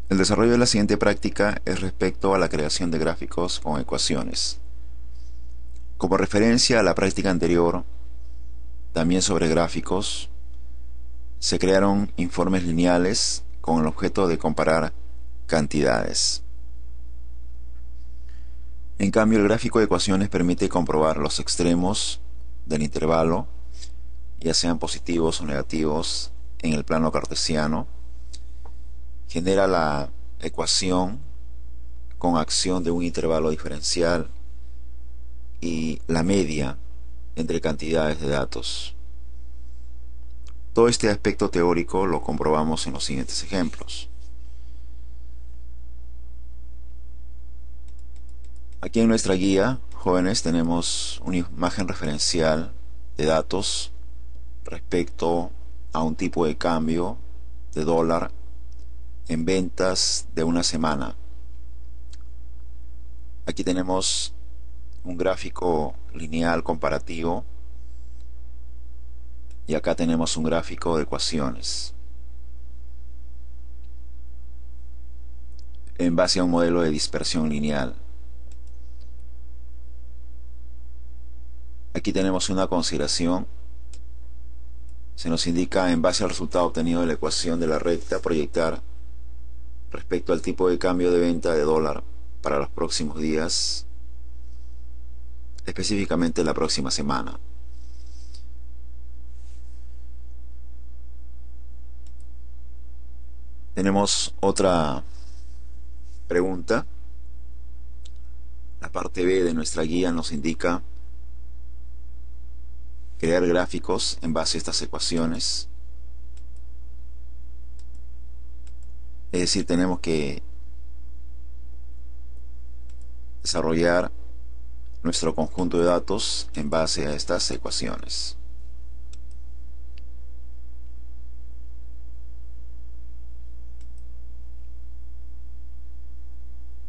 El desarrollo de la siguiente práctica es respecto a la creación de gráficos con ecuaciones. Como referencia a la práctica anterior, también sobre gráficos, se crearon informes lineales con el objeto de comparar cantidades. En cambio, el gráfico de ecuaciones permite comprobar los extremos del intervalo, ya sean positivos o negativos, en el plano cartesiano. Genera la ecuación con acción de un intervalo diferencial y la media entre cantidades de datos. Todo este aspecto teórico lo comprobamos en los siguientes ejemplos. Aquí en nuestra guía, jóvenes, tenemos una imagen referencial de datos respecto a un tipo de cambio de dólar en ventas de una semana. Aquí tenemos un gráfico lineal comparativo y acá tenemos un gráfico de ecuaciones en base a un modelo de dispersión lineal. Aquí tenemos una consideración. Se nos indica, en base al resultado obtenido de la ecuación de la recta, proyectar respecto al tipo de cambio de venta de dólar para los próximos días, específicamente la próxima semana. Tenemos otra pregunta. La parte B de nuestra guía nos indica crear gráficos en base a estas ecuaciones. Es decir, tenemos que desarrollar nuestro conjunto de datos en base a estas ecuaciones.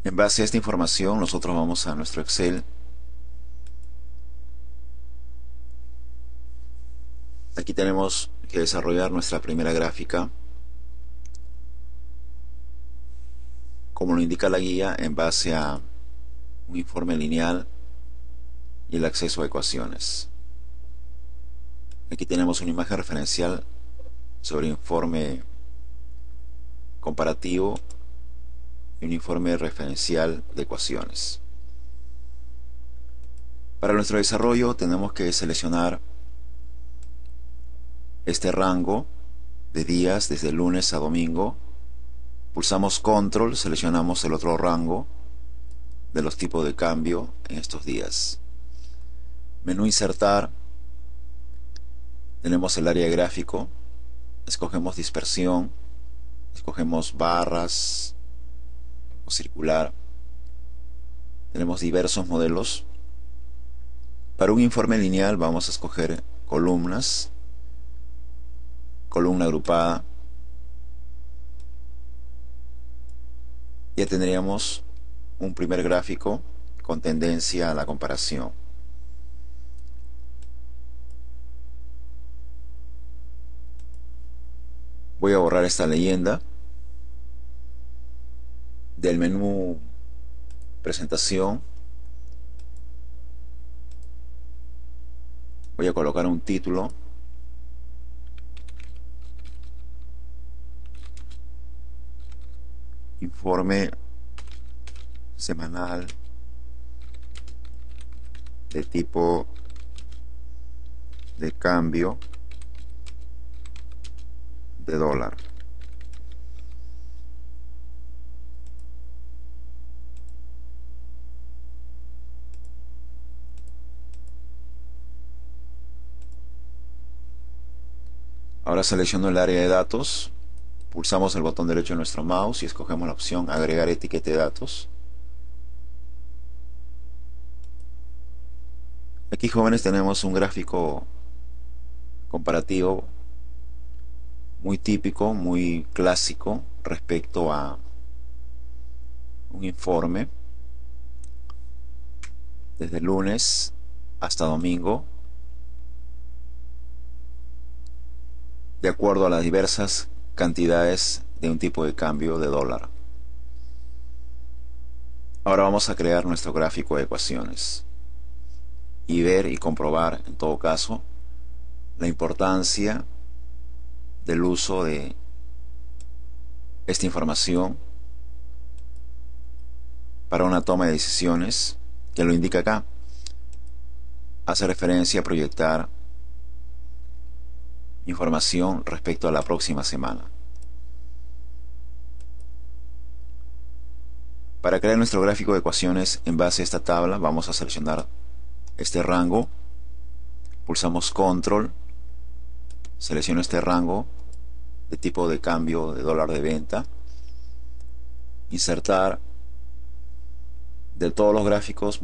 En base a esta información, nosotros vamos a nuestro Excel. Aquí tenemos que desarrollar nuestra primera gráfica, como lo indica la guía, en base a un informe lineal y el acceso a ecuaciones. Aquí tenemos una imagen referencial sobre informe comparativo y un informe referencial de ecuaciones. Para nuestro desarrollo tenemos que seleccionar este rango de días desde lunes a domingo. Pulsamos control, seleccionamos el otro rango de los tipos de cambio en estos días. Menú insertar, tenemos el área de gráfico, escogemos dispersión, escogemos barras o circular. Tenemos diversos modelos. Para un informe lineal vamos a escoger columnas, columna agrupada. Ya tendríamos un primer gráfico con tendencia a la comparación. Voy a borrar esta leyenda del menú presentación. Voy a colocar un título. Informe semanal de tipo de cambio de dólar. Ahora selecciono el área de datos, pulsamos el botón derecho de nuestro mouse y escogemos la opción agregar etiqueta de datos. Aquí, jóvenes, tenemos un gráfico comparativo muy típico, muy clásico respecto a un informe desde lunes hasta domingo. de acuerdo a las diversas cantidades de un tipo de cambio de dólar. Ahora vamos a crear nuestro gráfico de ecuaciones y ver y comprobar, en todo caso, la importancia del uso de esta información para una toma de decisiones, que lo indica acá. Hace referencia a proyectar información respecto a la próxima semana. Para crear nuestro gráfico de ecuaciones en base a esta tabla, vamos a seleccionar este rango, pulsamos control, selecciono este rango de tipo de cambio de dólar de venta, insertar. De todos los gráficos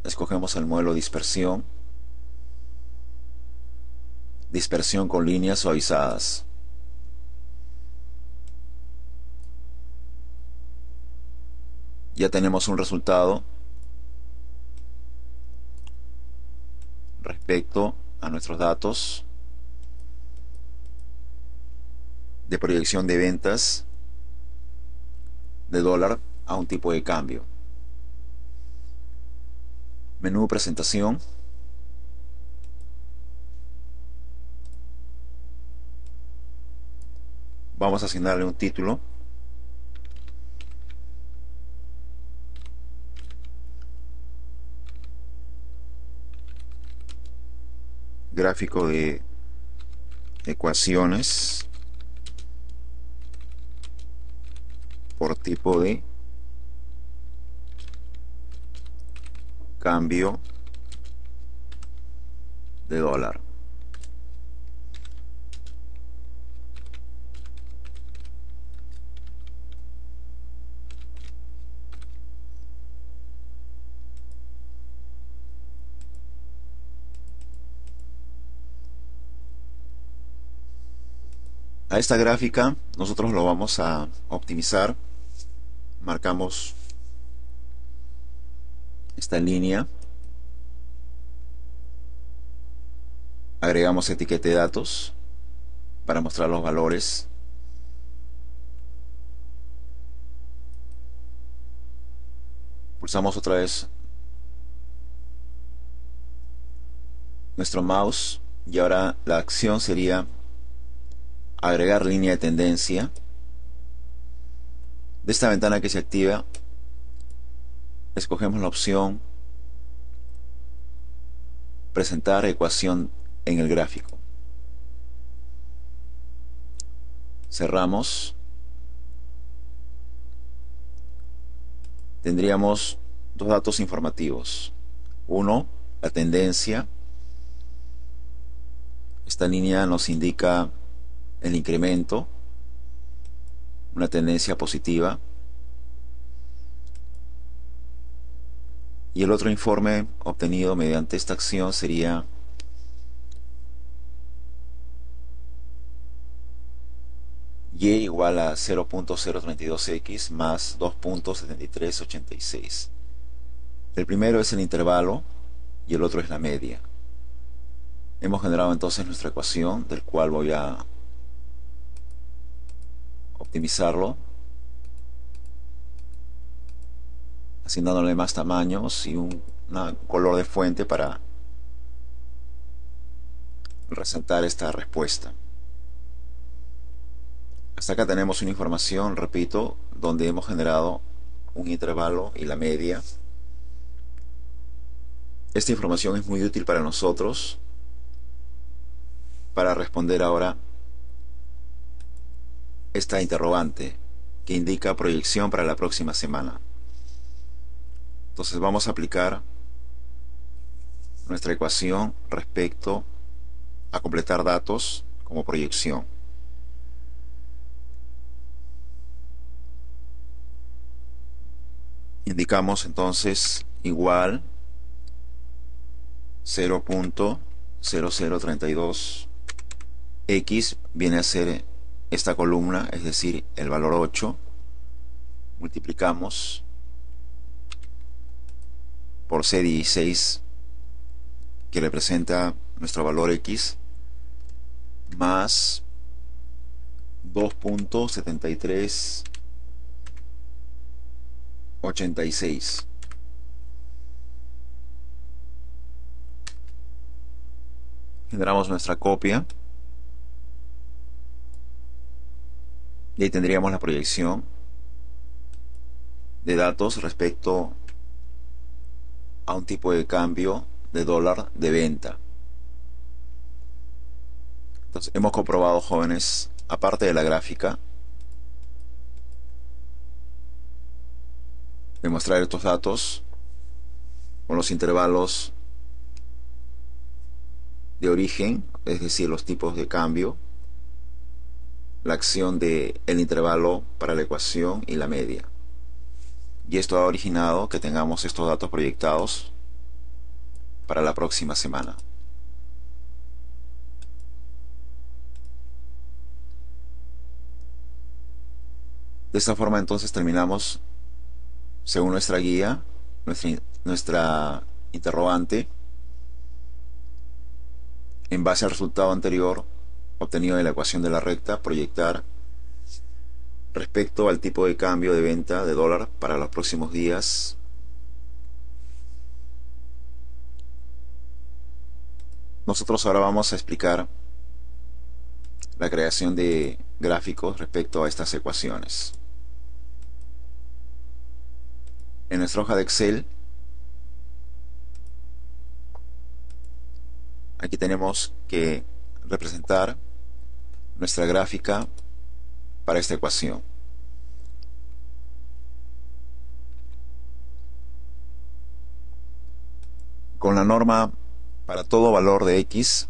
escogemos el modelo dispersión con líneas suavizadas. Ya tenemos un resultado respecto a nuestros datos de proyección de ventas de dólar a un tipo de cambio. Menú presentación. Vamos a asignarle un título. Gráfico de ecuaciones por tipo de cambio de dólar. A esta gráfica nosotros lo vamos a optimizar. Marcamos esta línea, agregamos etiqueta de datos para mostrar los valores. Pulsamos otra vez nuestro mouse y ahora la acción sería agregar línea de tendencia. De esta ventana que se activa, escogemos la opción presentar ecuación en el gráfico. Cerramos. Tendríamos dos datos informativos. Uno, la tendencia. Esta línea nos indica el incremento, una tendencia positiva. Y el otro informe obtenido mediante esta acción sería Y igual a 0.032x más 2.7386. El primero es el intervalo y el otro es la media. Hemos generado entonces nuestra ecuación, del cual voy a optimizarlo, asignándole más tamaños y un color de fuente para resaltar esta respuesta. Hasta acá tenemos una información, repito, donde hemos generado un intervalo y la media. Esta información es muy útil para nosotros para responder ahora esta interrogante que indica proyección para la próxima semana. Entonces vamos a aplicar nuestra ecuación respecto a completar datos como proyección. Indicamos entonces igual 0.0032 x viene a ser esta columna, es decir, el valor 8. Multiplicamos por C16, que representa nuestro valor x, más 2.7386. Generamos nuestra copia y ahí tendríamos la proyección de datos respecto a un tipo de cambio de dólar de venta. Entonces hemos comprobado, jóvenes, aparte de la gráfica, demostrar estos datos con los intervalos de origen, es decir, los tipos de cambio, la acción del intervalo para la ecuación y la media. Y esto ha originado que tengamos estos datos proyectados para la próxima semana. De esta forma entonces terminamos, según nuestra guía, nuestra interrogante, en base al resultado anterior obtenido de la ecuación de la recta, proyectar respecto al tipo de cambio de venta de dólar para los próximos días. Nosotros ahora vamos a explicar la creación de gráficos respecto a estas ecuaciones. En nuestra hoja de Excel, aquí tenemos que representar nuestra gráfica para esta ecuación. Con la norma para todo valor de X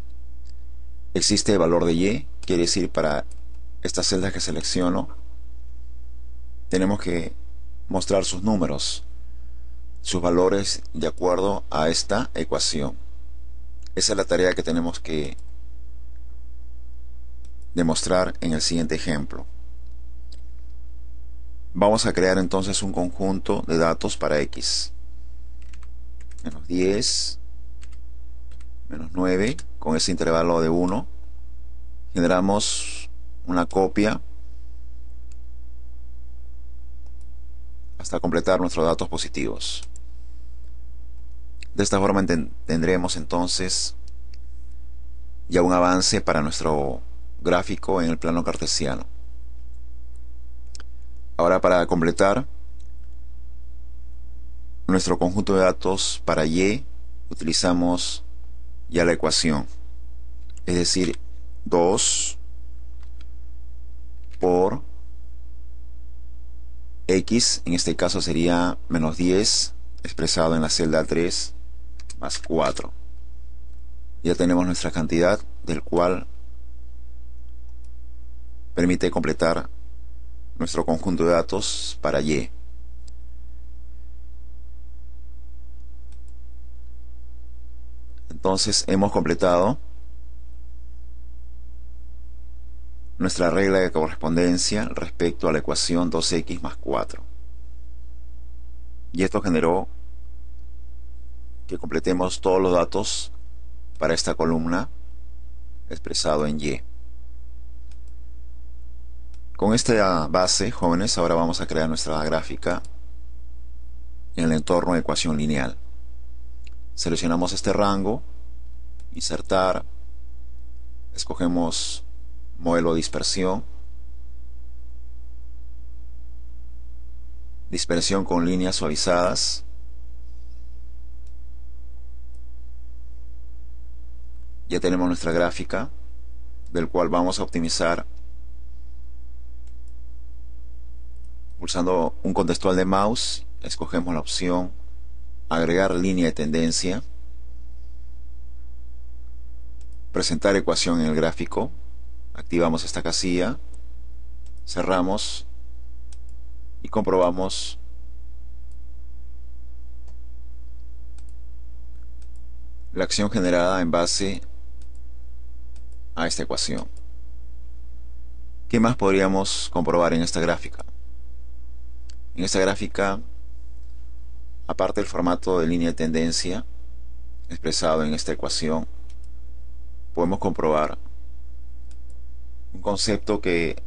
existe valor de Y, quiere decir para estas celdas que selecciono tenemos que mostrar sus números, sus valores de acuerdo a esta ecuación. Esa es la tarea que tenemos que demostrar en el siguiente ejemplo. Vamos a crear entonces un conjunto de datos para X. Menos 10, menos 9, con ese intervalo de 1. Generamos una copia hasta completar nuestros datos positivos. De esta forma tendremos entonces ya un avance para nuestro gráfico en el plano cartesiano. Ahora, para completar nuestro conjunto de datos para Y, utilizamos ya la ecuación, es decir, 2 por X, en este caso sería menos 10, expresado en la celda 3, más 4. Ya tenemos nuestra cantidad, del cual permite completar nuestro conjunto de datos para Y. Entonces hemos completado nuestra regla de correspondencia respecto a la ecuación 2x más 4. Y esto generó que completemos todos los datos para esta columna expresado en Y. Con esta base, jóvenes, ahora vamos a crear nuestra gráfica en el entorno de ecuación lineal. Seleccionamos este rango, insertar, escogemos modelo de dispersión, dispersión con líneas suavizadas, ya tenemos nuestra gráfica, del cual vamos a optimizar pulsando un contextual de mouse. Escogemos la opción agregar línea de tendencia, presentar ecuación en el gráfico, activamos esta casilla, cerramos y comprobamos la acción generada en base a esta ecuación. ¿Qué más podríamos comprobar en esta gráfica? En esta gráfica, aparte del formato de línea de tendencia expresado en esta ecuación, podemos comprobar un concepto que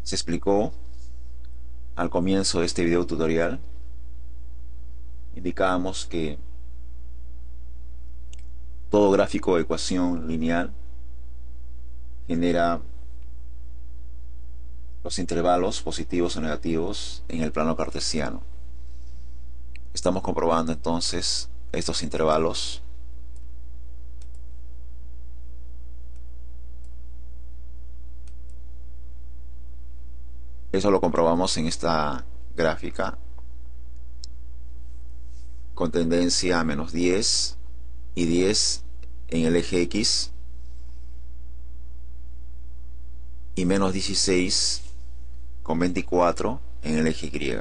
se explicó al comienzo de este video tutorial. Indicábamos que todo gráfico de ecuación lineal genera los intervalos positivos o negativos en el plano cartesiano. Estamos comprobando entonces estos intervalos. Eso lo comprobamos en esta gráfica con tendencia a menos 10 y 10 en el eje X y menos 16 con 24 en el eje Y.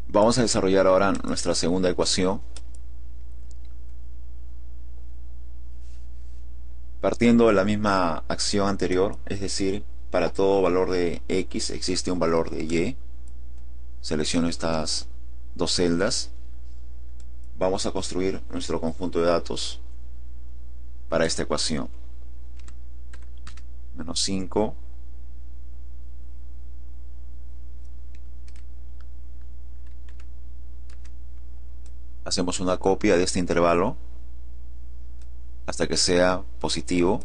Vamos a desarrollar ahora nuestra segunda ecuación. Partiendo de la misma acción anterior, es decir, para todo valor de X existe un valor de Y. Selecciono estas dos celdas. Vamos a construir nuestro conjunto de datos para esta ecuación. Menos 5. Hacemos una copia de este intervalo hasta que sea positivo.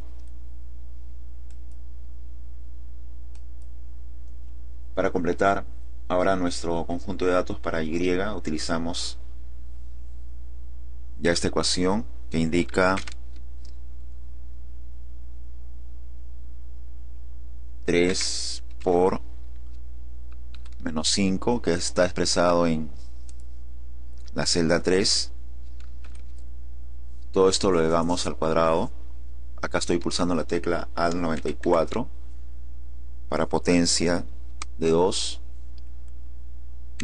Para completar ahora nuestro conjunto de datos para Y, utilizamos ya esta ecuación que indica 3 por menos 5, que está expresado en la celda 3. Todo esto lo elevamos al cuadrado. Acá estoy pulsando la tecla al 94 para potencia de 2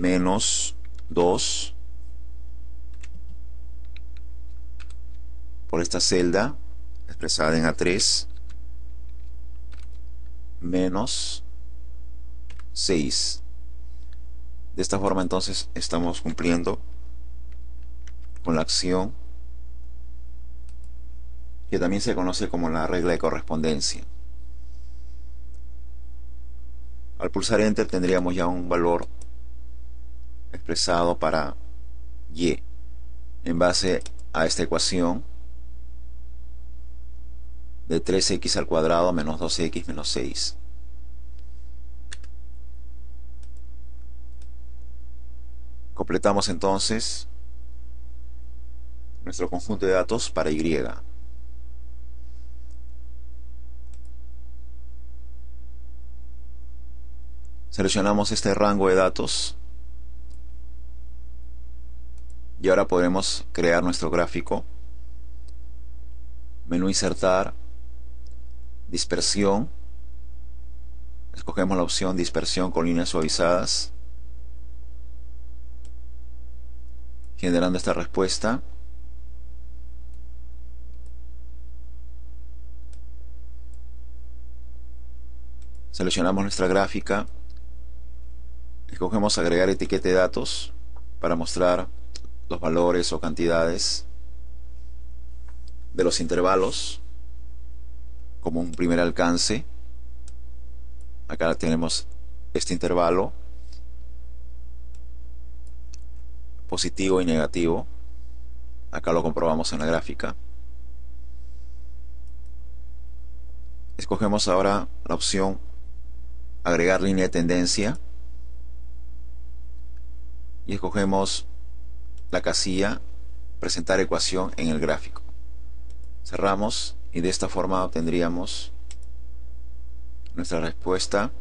menos 2 por esta celda expresada en A3 menos 6. De esta forma entonces estamos cumpliendo con la acción que también se conoce como la regla de correspondencia. Al pulsar Enter tendríamos ya un valor expresado para Y en base a esta ecuación de 3x al cuadrado menos 2x menos 6. Completamos entonces nuestro conjunto de datos para Y. Seleccionamos este rango de datos y ahora podremos crear nuestro gráfico. Menú Insertar, Dispersión. Escogemos la opción Dispersión con líneas suavizadas, generando esta respuesta. Seleccionamos nuestra gráfica, escogemos Agregar etiqueta de datos para mostrar los valores o cantidades de los intervalos como un primer alcance. Acá tenemos este intervalo positivo y negativo. Acá lo comprobamos en la gráfica. Escogemos ahora la opción Agregar línea de tendencia y escogemos la casilla Presentar ecuación en el gráfico. Cerramos y de esta forma obtendríamos nuestra respuesta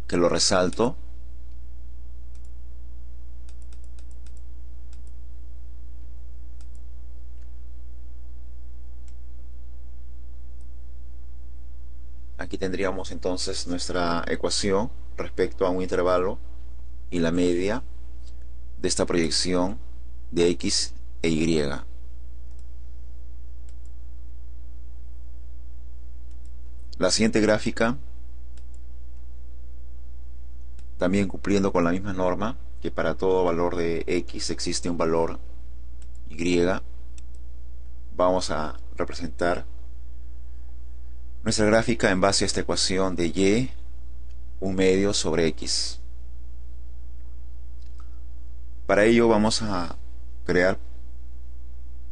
que lo resalto. Aquí tendríamos entonces nuestra ecuación respecto a un intervalo y la media de esta proyección de X e Y. La siguiente gráfica, también cumpliendo con la misma norma, que para todo valor de X existe un valor Y. vamos a representar nuestra gráfica en base a esta ecuación de y 1/2 sobre x. Para ello vamos a crear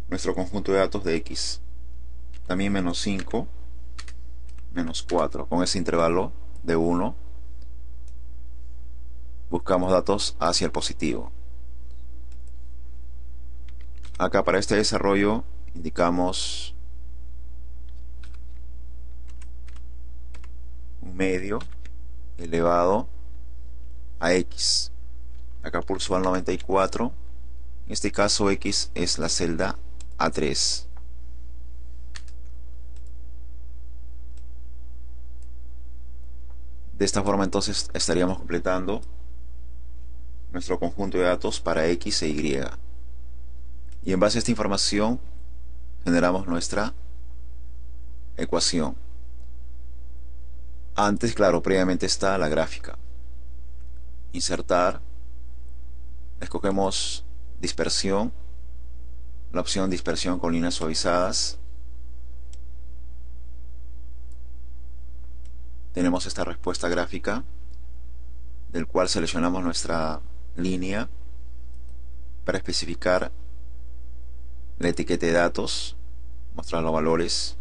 nuestro conjunto de datos de x. También menos 5, menos 4. Con ese intervalo de 1 buscamos datos hacia el positivo. Acá para este desarrollo indicamos 1/2 elevado a x. Acá pulso al 94. En este caso x es la celda A3. De esta forma entonces estaríamos completando nuestro conjunto de datos para x e y. Y en base a esta información generamos nuestra ecuación. Antes, claro, previamente está la gráfica. Insertar. Escogemos dispersión. La opción dispersión con líneas suavizadas. Tenemos esta respuesta gráfica, del cual seleccionamos nuestra línea para especificar la etiqueta de datos, mostrar los valores,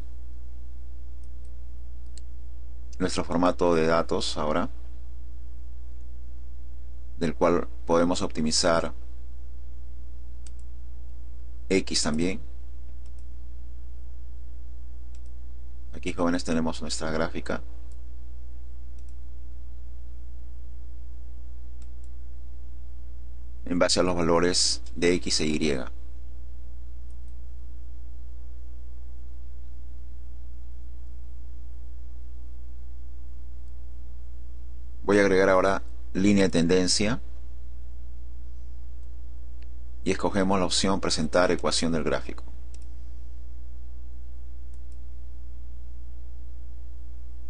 nuestro formato de datos ahora, del cual podemos optimizar X también. Aquí, jóvenes, tenemos nuestra gráfica. En base a los valores de X e Y. Voy a agregar ahora línea de tendencia y escogemos la opción presentar ecuación del gráfico.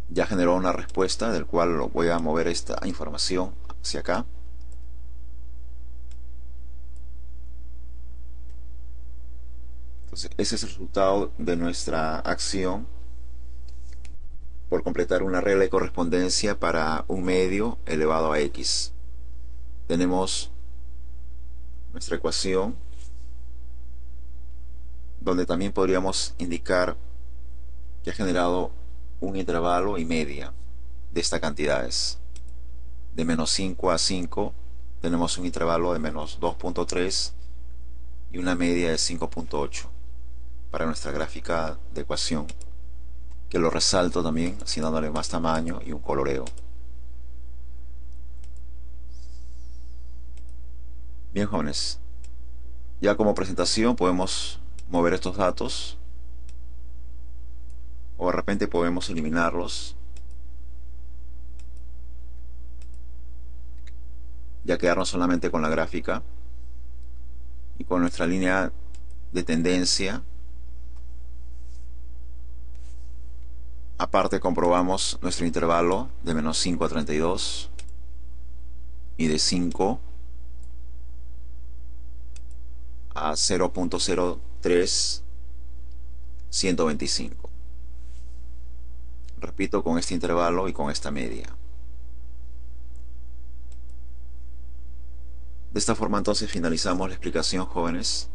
Ya generó una respuesta, del cual voy a mover esta información hacia acá. Entonces, ese es el resultado de nuestra acción por completar una regla de correspondencia para 1/2 elevado a x. Tenemos nuestra ecuación, donde también podríamos indicar que ha generado un intervalo y media de estas cantidades. De menos 5 a 5 tenemos un intervalo de menos 2.3 y una media de 5.8 para nuestra gráfica de ecuación, que lo resalto también así dándole más tamaño y un coloreo. Bien, jóvenes, ya como presentación podemos mover estos datos, o de repente podemos eliminarlos, ya quedarnos solamente con la gráfica y con nuestra línea de tendencia. Aparte comprobamos nuestro intervalo de menos 5 a 32 y de 5 a 0.03 125. Repito, con este intervalo y con esta media. De esta forma entonces finalizamos la explicación, jóvenes,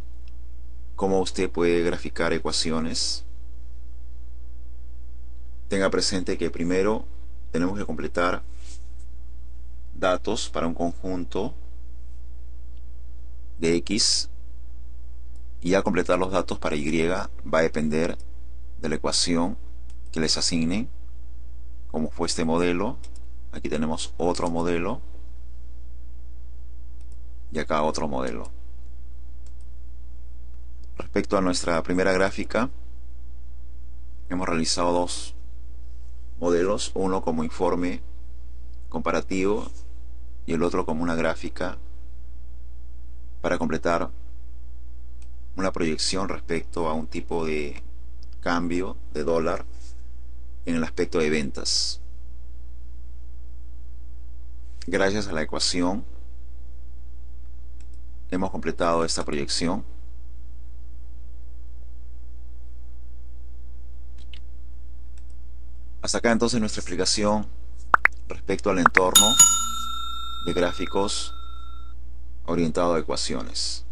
cómo usted puede graficar ecuaciones. Tenga presente que primero tenemos que completar datos para un conjunto de X, y al completar los datos para Y va a depender de la ecuación que les asignen, como fue este modelo. Aquí tenemos otro modelo y acá otro modelo. Respecto a nuestra primera gráfica, hemos realizado dos modelos, uno como informe comparativo y el otro como una gráfica para completar una proyección respecto a un tipo de cambio de dólar en el aspecto de ventas. Gracias a la ecuación hemos completado esta proyección. Hasta acá entonces nuestra explicación respecto al entorno de gráficos orientado a ecuaciones.